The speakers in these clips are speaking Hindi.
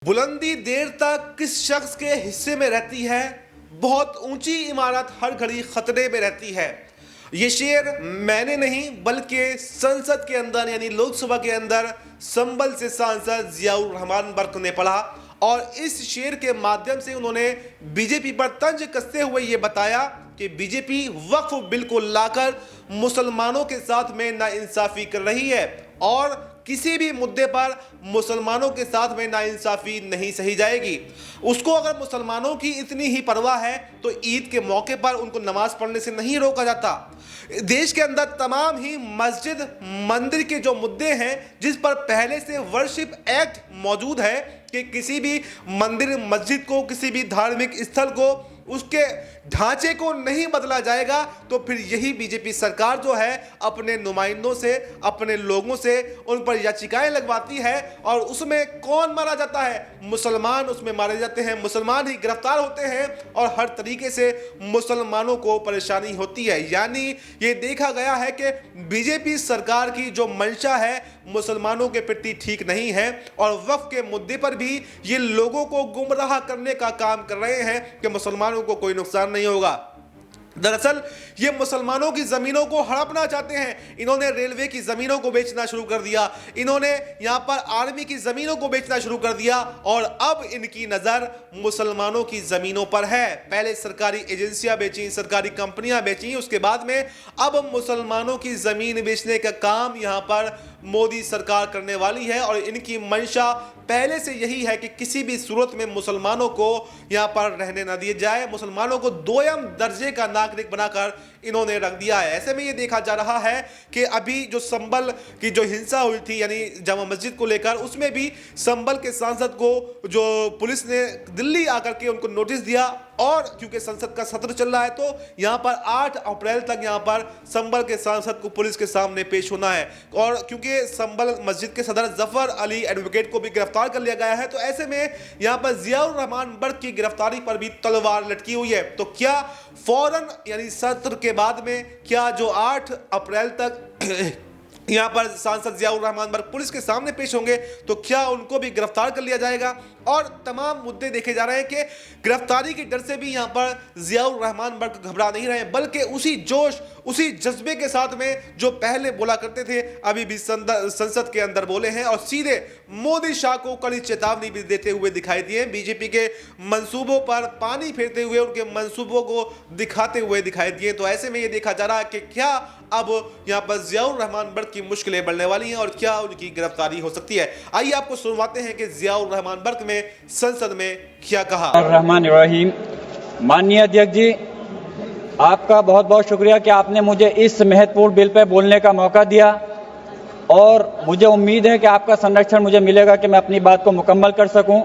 बुलंदी देर तक किस शख्स के हिस्से में रहती है, बहुत ऊंची इमारत हर घड़ी खतरे में रहती है। ये शेर मैंने नहीं बल्कि संसद के अंदर यानी लोकसभा के अंदर संभल से सांसद जियाउर रहमान बर्क ने पढ़ा और इस शेर के माध्यम से उन्होंने बीजेपी पर तंज कसते हुए ये बताया कि बीजेपी वक्फ बिल को लाकर मुसलमानों के साथ में नाइंसाफी कर रही है और किसी भी मुद्दे पर मुसलमानों के साथ में नाइंसाफी नहीं सही जाएगी। उसको अगर मुसलमानों की इतनी ही परवाह है तो ईद के मौके पर उनको नमाज पढ़ने से नहीं रोका जाता। देश के अंदर तमाम ही मस्जिद मंदिर के जो मुद्दे हैं जिस पर पहले से वर्शिप एक्ट मौजूद है कि किसी भी मंदिर मस्जिद को, किसी भी धार्मिक स्थल को, उसके ढांचे को नहीं बदला जाएगा, तो फिर यही बीजेपी सरकार जो है अपने नुमाइंदों से, अपने लोगों से उन पर याचिकाएं लगवाती है और उसमें कौन मारा जाता है? मुसलमान उसमें मारे जाते हैं, मुसलमान ही गिरफ्तार होते हैं और हर तरीके से मुसलमानों को परेशानी होती है। यानी ये देखा गया है कि बीजेपी सरकार की जो मंशा है मुसलमानों के प्रति ठीक नहीं है और वक्फ के मुद्दे पर भी ये लोगों को गुमराह करने का काम कर रहे हैं कि मुसलमानों को कोई नुकसान नहीं होगा। दरअसल ये मुसलमानों की जमीनों को हड़पना चाहते हैं। इन्होंने रेलवे की जमीनों को बेचना शुरू कर दिया, इन्होंने यहां पर आर्मी की जमीनों को बेचना शुरू कर दिया और अब इनकी नजर मुसलमानों की जमीनों पर है। पहले सरकारी एजेंसियां बेची, सरकारी कंपनियां बेची, उसके बाद में अब मुसलमानों की जमीन बेचने का काम यहां पर मोदी सरकार करने वाली है और इनकी मंशा पहले से यही है कि किसी भी सूरत में मुसलमानों को यहां पर रहने न दिया जाए। मुसलमानों को दोयम दर्जे का नागरिक बनाकर इन्होंने रख दिया है। ऐसे में ये देखा जा रहा है कि अभी जो संभल की जो हिंसा हुई थी यानी जामा मस्जिद को लेकर, उसमें भी संभल के सांसद को जो पुलिस ने दिल्ली आकर के उनको नोटिस दिया और क्योंकि संसद का सत्र चल रहा है तो यहां पर 8 अप्रैल तक यहां पर संभल के सांसद को पुलिस के सामने पेश होना है और क्योंकि संभल मस्जिद के सदर जफर अली एडवोकेट को भी गिरफ्तार कर लिया गया है, तो ऐसे में यहां पर जियाउर रहमान बर्क की गिरफ्तारी पर भी तलवार लटकी हुई है। तो क्या फौरन यानी सत्र के बाद में क्या जो 8 अप्रैल तक यहां पर सांसद जियाउर रहमान बर्क पुलिस के सामने पेश होंगे तो क्या उनको भी गिरफ्तार कर लिया जाएगा? और तमाम मुद्दे देखे जा रहे हैं कि गिरफ्तारी के डर से भी यहां पर जियाउर रहमान बर्क घबरा नहीं रहे, बल्कि उसी जोश, उसी जज्बे के साथ में जो पहले बोला करते थे अभी भी संसद के अंदर बोले हैं और सीधे मोदी शाह को कड़ी चेतावनी भी देते हुए दिखाई दिए। बीजेपी के मंसूबों पर पानी फेरते हुए, उनके मंसूबों को दिखाते हुए दिखाई दिए। तो ऐसे में ये देखा जा रहा है कि क्या अब यहां पर जियाउर रहमान बर्क की मुश्किलें बढ़ने वाली हैं और क्या उनकी गिरफ्तारी हो सकती है। आइए आपको सुनवाते हैं कि जियाउर रहमान बर्क ने संसद में क्या कहा। रहमान रहीम। माननीय अध्यक्ष जी, आपका बहुत बहुत शुक्रिया कि आपने मुझे इस महत्वपूर्ण बिल पर बोलने का मौका दिया और मुझे उम्मीद है कि आपका संरक्षण मुझे मिलेगा कि मैं अपनी बात को मुकम्मल कर सकूं।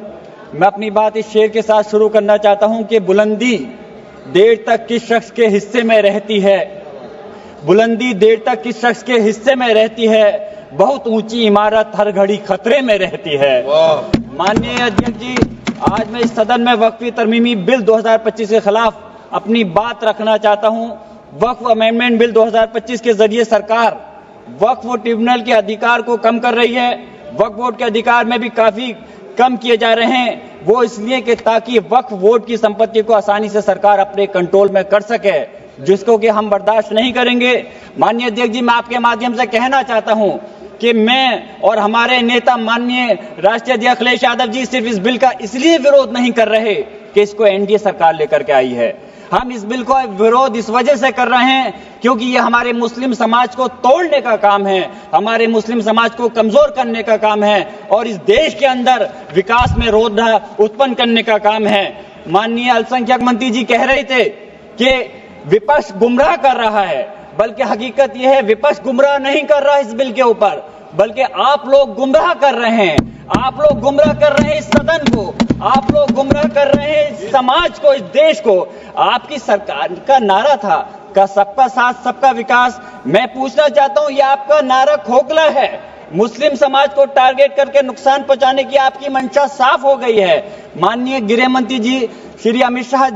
मैं अपनी बात इस शेर के साथ शुरू करना चाहता हूं कि बुलंदी देर तक किस शख्स के हिस्से में रहती है, बुलंदी देर तक किस शख्स के हिस्से में रहती है, बहुत ऊंची इमारत हर घड़ी खतरे में रहती है। माननीय अध्यक्ष जी, आज मैं इस सदन में वक्फी तरमीमी बिल 2025 के खिलाफ अपनी बात रखना चाहता हूं। वक्फ अमेंडमेंट बिल 2025 के जरिए सरकार वक्फ ट्रिब्यूनल के अधिकार को कम कर रही है। वक्फ बोर्ड के अधिकार में भी काफी कम किए जा रहे हैं। वो इसलिए कि ताकि वक्फ बोर्ड की संपत्ति को आसानी से सरकार अपने कंट्रोल में कर सके, जिसको कि हम बर्दाश्त नहीं करेंगे। माननीय अध्यक्ष जी, मैं आपके माध्यम से कहना चाहता हूं कि मैं और हमारे नेता माननीय राष्ट्रीय अध्यक्ष अखिलेश यादव जी सिर्फ इस बिल का इसलिए विरोध नहीं कर रहे कि इसको एनडीए सरकार लेकर के आई है। हम इस बिल को विरोध इस वजह से कर रहे हैं क्योंकि ये हमारे मुस्लिम समाज को तोड़ने का काम है, हमारे मुस्लिम समाज को कमजोर करने का काम है और इस देश के अंदर विकास में रोधा उत्पन्न करने का काम है। माननीय अल्पसंख्यक मंत्री जी कह रहे थे कि विपक्ष गुमराह कर रहा है, बल्कि हकीकत यह है विपक्ष गुमराह नहीं कर रहा है इस बिल के ऊपर, बल्कि आप लोग गुमराह कर रहे हैं। आप लोग गुमराह कर रहे हैं इस सदन को, आप लोग गुमराह कर रहे हैं इस समाज को, इस देश को। आपकी सरकार का नारा था का सबका साथ सबका विकास। मैं पूछना चाहता हूं, ये आपका नारा खोखला है। मुस्लिम समाज को टारगेट करके नुकसान पहुंचाने की आपकी मंशा साफ हो गई है। माननीय गृह मंत्री जी श्री अमित शाह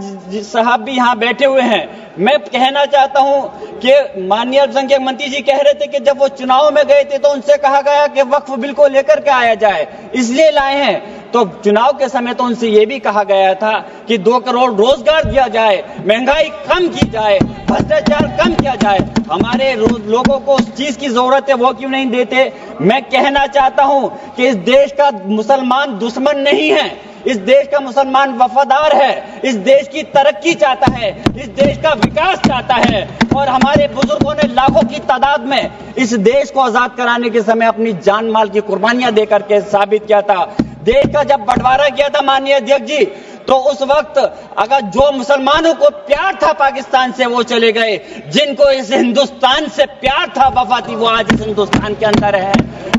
साहब भी यहाँ बैठे हुए हैं। मैं कहना चाहता हूं कि माननीय अल्पसंख्यक मंत्री जी कह रहे थे कि जब वो चुनाव में गए थे तो उनसे कहा गया कि वक्फ बिल को लेकर के आया जाए, इसलिए लाए हैं। तो चुनाव के समय तो उनसे ये भी कहा गया था कि 2 करोड़ रोजगार दिया जाए, महंगाई कम की जाए, भ्रष्टाचार कम किया जाए। हमारे लोगों को उस चीज की जरूरत है, वो क्यों नहीं देते? मैं कहना चाहता हूं कि इस देश का मुसलमान दुश्मन नहीं है, इस देश का मुसलमान वफादार है, इस देश की तरक्की चाहता है, इस देश का विकास चाहता है। और हमारे बुजुर्गों ने लाखों की तादाद में इस देश को आजाद कराने के समय अपनी जान माल की कुर्बानियां देकर के साबित किया था। देश का जब बंटवारा किया था माननीय अध्यक्ष जी, तो उस वक्त अगर जो मुसलमानों को प्यार था पाकिस्तान से वो चले गए, जिनको इस हिंदुस्तान से प्यार था, वफा थी, वो आज इस हिंदुस्तान के अंदर है।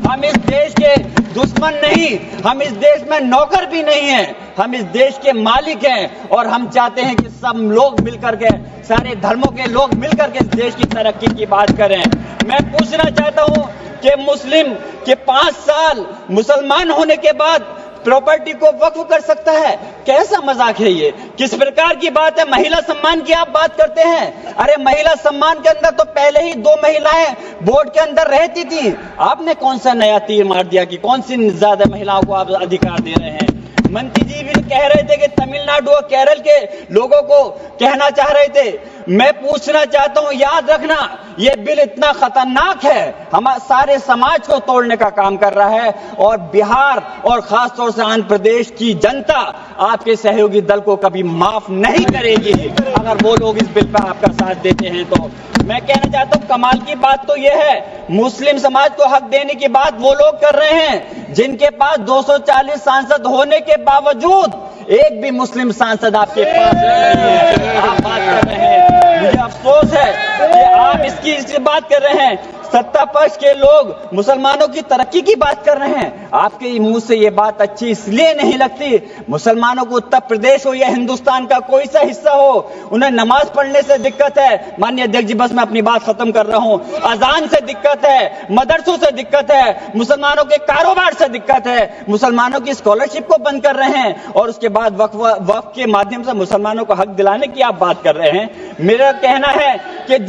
हम इस देश के दुश्मन नहीं, हम इस देश में नौकर भी नहीं हैं, हम इस देश के मालिक हैं। और हम चाहते हैं कि सब लोग मिलकर के, सारे धर्मों के लोग मिलकर के इस देश की तरक्की की बात करें। मैं पूछना चाहता हूं कि मुस्लिम के 5 साल मुसलमान होने के बाद प्रॉपर्टी को वक्फ कर सकता है? कैसा मजाक है ये? किस प्रकार की बात है? महिला सम्मान की आप बात करते हैं। अरे महिला सम्मान के अंदर तो पहले ही 2 महिलाएं बोर्ड के अंदर रहती थी। आपने कौन सा नया तीर मार दिया कि कौन सी ज्यादा महिलाओं को आप अधिकार दे रहे हैं? मंत्री जी भी कह रहे थे कि तमिलनाडु और केरल के लोगों को कहना चाह रहे थे। मैं पूछना चाहता हूं, याद रखना, ये बिल इतना खतरनाक है, हमारे सारे समाज को तोड़ने का काम कर रहा है। और बिहार और खासतौर से आंध्र प्रदेश की जनता आपके सहयोगी दल को कभी माफ नहीं करेगी अगर वो लोग इस बिल पर आपका साथ देते हैं। तो मैं कहना चाहता हूं, कमाल की बात तो यह है, मुस्लिम समाज को हक देने की बात वो लोग कर रहे हैं जिनके पास 240 सांसद होने के बावजूद एक भी मुस्लिम सांसद आपके पास नहीं है। आप बात कर रहे हैं, मुझे अफसोस है कि आप इसकी बात कर रहे हैं। सत्ता पक्ष के लोग मुसलमानों की तरक्की की बात कर रहे हैं। आपके मुंह से ये बात अच्छी इसलिए नहीं लगती, मुसलमानों को उत्तर प्रदेश हो या हिंदुस्तान का कोई सा हिस्सा हो, उन्हें नमाज पढ़ने से दिक्कत है। माननीय अध्यक्ष जी, बस मैं अपनी बात खत्म कर रहा हूं। अजान से दिक्कत है, मदरसों से दिक्कत है, मुसलमानों के कारोबार से दिक्कत है, मुसलमानों की स्कॉलरशिप को बंद कर रहे हैं और उसके बाद वक्फ के माध्यम से मुसलमानों को हक दिलाने की आप बात कर रहे हैं। मेरा कहना है कि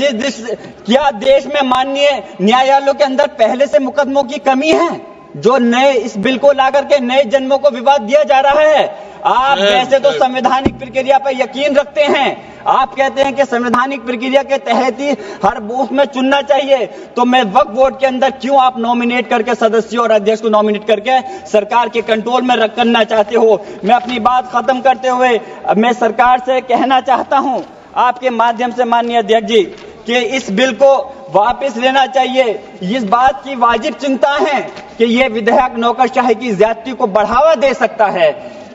क्या देश में माननीय न्यायालयों के अंदर पहले से मुकदमों की कमी है जो नए इस बिल को लाकर के नए जन्मों को विवाद दिया जा रहा है? आप वैसे तो संवैधानिक प्रक्रिया पर यकीन रखते हैं, आप कहते हैं कि संवैधानिक प्रक्रिया के तहत ही हर बूथ में चुनना चाहिए, तो मैं वक्फ बोर्ड के अंदर क्यों आप नॉमिनेट करके सदस्यों और अध्यक्ष को नॉमिनेट करके सरकार के कंट्रोल में करना चाहते हो? मैं अपनी बात खत्म करते हुए मैं सरकार से कहना चाहता हूं आपके माध्यम से माननीय अध्यक्ष जी कि इस बिल को वापस लेना चाहिए। इस बात की वाजिब चिंता है कि यह विधेयक नौकरशाही की ज्यादती को बढ़ावा दे सकता है,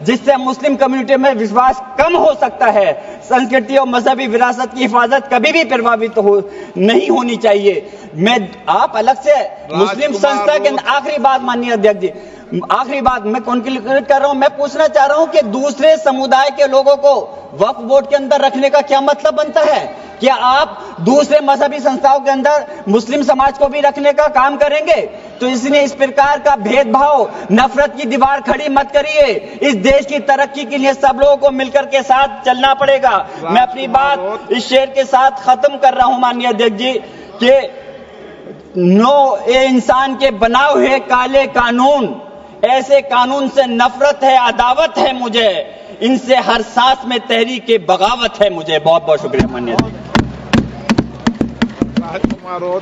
जिससे मुस्लिम कम्युनिटी में विश्वास कम हो सकता है। संस्कृति और मजहबी विरासत की हिफाजत कभी भी प्रभावित नहीं होनी चाहिए। आप अलग से मुस्लिम संस्था के आखिरी बात माननीय अध्यक्ष जी, आखिरी बात मैं कंक्लूड कर रहा हूं। मैं पूछना चाह रहा हूं कि दूसरे समुदाय के लोगों को वक्फ बोर्ड के अंदर रखने का क्या मतलब बनता है? क्या आप दूसरे मजहबी संस्थाओं के अंदर मुस्लिम समाज को भी रखने का काम करेंगे? तो इसलिए इस प्रकार का भेदभाव, नफरत की दीवार खड़ी मत करिए। इस देश की तरक्की के लिए सब लोगों को मिलकर के साथ चलना पड़ेगा। मैं अपनी बात इस शेर के साथ खत्म कर रहा हूं माननीय अध्यक्ष जी कि ये इंसान के बनाए हुए काले कानून, ऐसे कानून से नफरत है, अदावत है मुझे, इनसे हर सांस में तहरीक बगावत है मुझे। बहुत बहुत शुक्रिया माननीय अध्यक्ष।